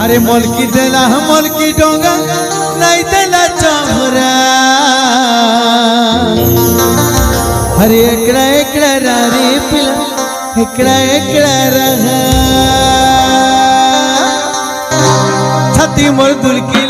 अरे मोलकी देला मोलकी डोंगा नहीं देला चाहरा अरे एकड़ा एकड़ा रे पिला एकड़ा एकड़ा रहा छाती मोर दुलकी